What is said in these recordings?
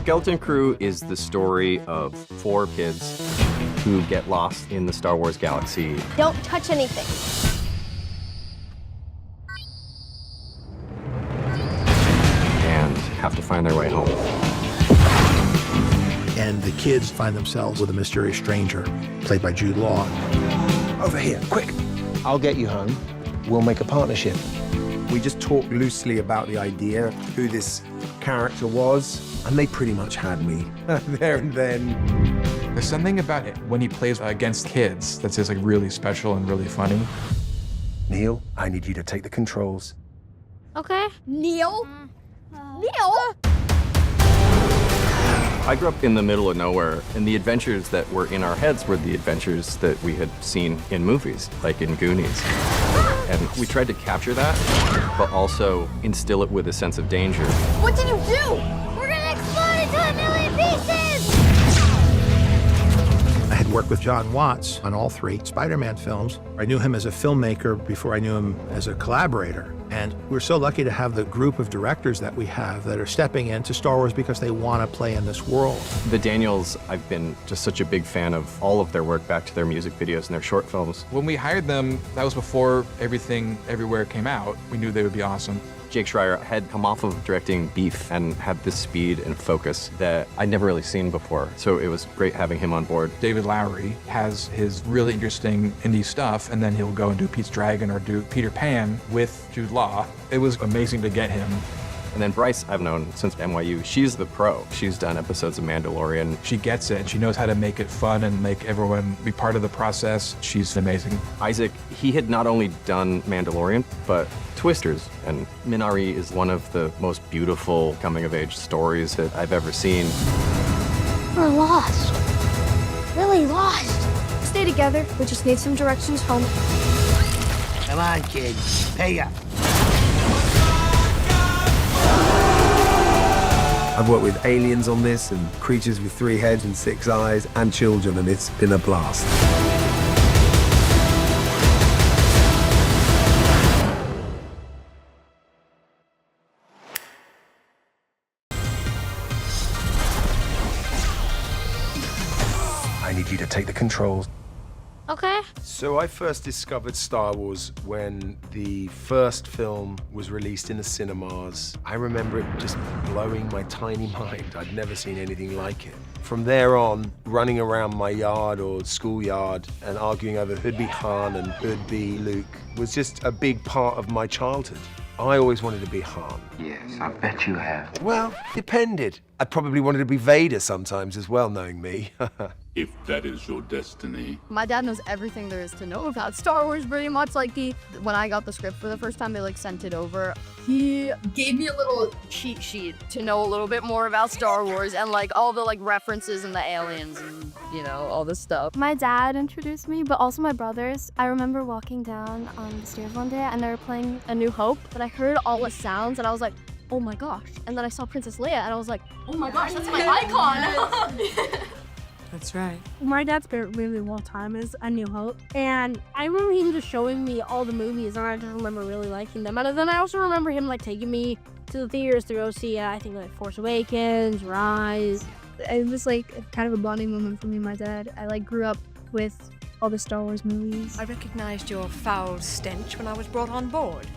Skeleton Crew is the story of 4 kids who get lost in the Star Wars galaxy. Don't touch anything. And have to find their way home. And the kids find themselves with a mysterious stranger, played by Jude Law. Over here, quick. I'll get you home. We'll make a partnership. We just talked loosely about the idea, who this character was, and they pretty much had me there and then. There's something about it when he plays against kids that's just like really special and really funny. Neil, I need you to take the controls. Okay. Neil? Neil? I grew up in the middle of nowhere, and the adventures that were in our heads were the adventures that we had seen in movies, like in Goonies. And we tried to capture that, but also instill it with a sense of danger. What did you do? We're gonna explode into a million pieces! I had worked with John Watts on all 3 Spider-Man films. I knew him as a filmmaker before I knew him as a collaborator. And we're so lucky to have the group of directors that we have that are stepping into Star Wars because they want to play in this world. The Daniels, I've been just such a big fan of all of their work, back to their music videos and their short films. When we hired them, that was before Everything Everywhere came out. We knew they would be awesome. Jake Schreier had come off of directing Beef and had this speed and focus that I'd never really seen before. So it was great having him on board. David Lowery has his really interesting indie stuff, and then he'll go and do Pete's Dragon or do Peter Pan with Jude Law. It was amazing to get him. And then Bryce, I've known since NYU. She's the pro. She's done episodes of Mandalorian. She gets it. She knows how to make it fun and make everyone be part of the process. She's amazing. Isaac, he had not only done Mandalorian, but Twisters. And Minari is one of the most beautiful coming-of-age stories that I've ever seen. We're lost. Really lost. Stay together. We just need some directions home. Come on, kids. Pay up. I've worked with aliens on this, and creatures with 3 heads and 6 eyes, and children, and it's been a blast. I need you to take the controls. Okay. So I first discovered Star Wars when the first film was released in the cinemas. I remember it just blowing my tiny mind. I'd never seen anything like it. From there on, running around my yard or schoolyard and arguing over who'd be Han and who'd be Luke was just a big part of my childhood. I always wanted to be Han. Yes, I bet you have. Well, depended. I probably wanted to be Vader sometimes as well, knowing me. If that is your destiny. My dad knows everything there is to know about Star Wars, pretty much. Like, when I got the script for the first time, they like sent it over. He gave me a little cheat sheet to know a little bit more about Star Wars and like all the like references and the aliens and, you know, all this stuff. My dad introduced me, but also my brothers. I remember walking down the stairs one day and they were playing A New Hope, but I heard all the sounds and I was like, oh my gosh. And then I saw Princess Leia and I was like, oh my gosh, that's my icon. That's right. My dad's favorite movie of all time is A New Hope. And I remember him just showing me all the movies and I just remember really liking them. And then I also remember him like taking me to the theaters to go see, I think like Force Awakens, Rise. It was like kind of a bonding moment for me and my dad. I like grew up with all the Star Wars movies. I recognized your foul stench when I was brought on board.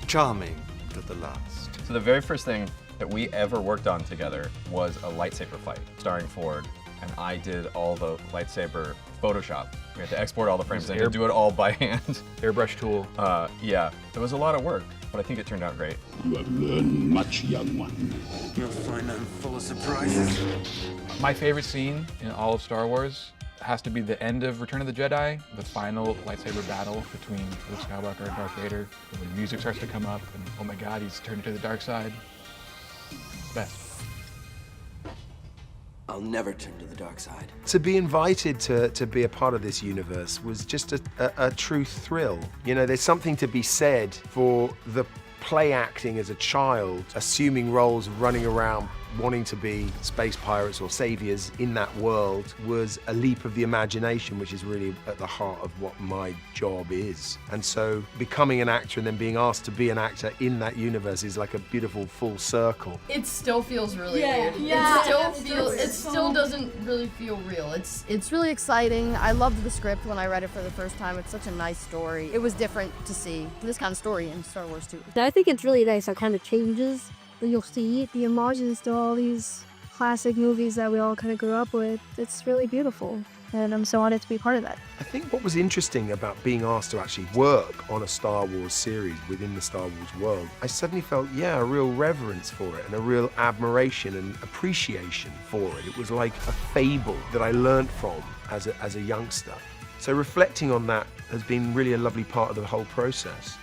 Charming to the last. So the very first thing that we ever worked on together was a lightsaber fight starring Ford. And I did all the lightsaber Photoshop. We had to export all the frames and do it all by hand. Airbrush tool. Yeah, it was a lot of work, but I think it turned out great. You have learned much, young one. You'll find I'm full of surprises. My favorite scene in all of Star Wars has to be the end of Return of the Jedi, the final lightsaber battle between Luke Skywalker and Darth Vader. When the music starts to come up and oh my god, he's turned to the dark side. Best. I'll never turn to the dark side. To be invited to be a part of this universe was just a true thrill. You know, there's something to be said for the play acting as a child, assuming roles, running around, wanting to be space pirates or saviors in that world was a leap of the imagination, which is really at the heart of what my job is. And so becoming an actor and then being asked to be an actor in that universe is like a beautiful full circle. It still feels really weird. It still doesn't really feel real. It's really exciting. I loved the script when I read it for the first time. It's such a nice story. It was different to see this kind of story in Star Wars too. I think it's really nice how it kind of changes. You'll see the homages to all these classic movies that we all kind of grew up with. It's really beautiful, and I'm so honored to be part of that. I think what was interesting about being asked to actually work on a Star Wars series within the Star Wars world, I suddenly felt, a real reverence for it and a real admiration and appreciation for it. It was like a fable that I learned from as a youngster. So reflecting on that has been really a lovely part of the whole process.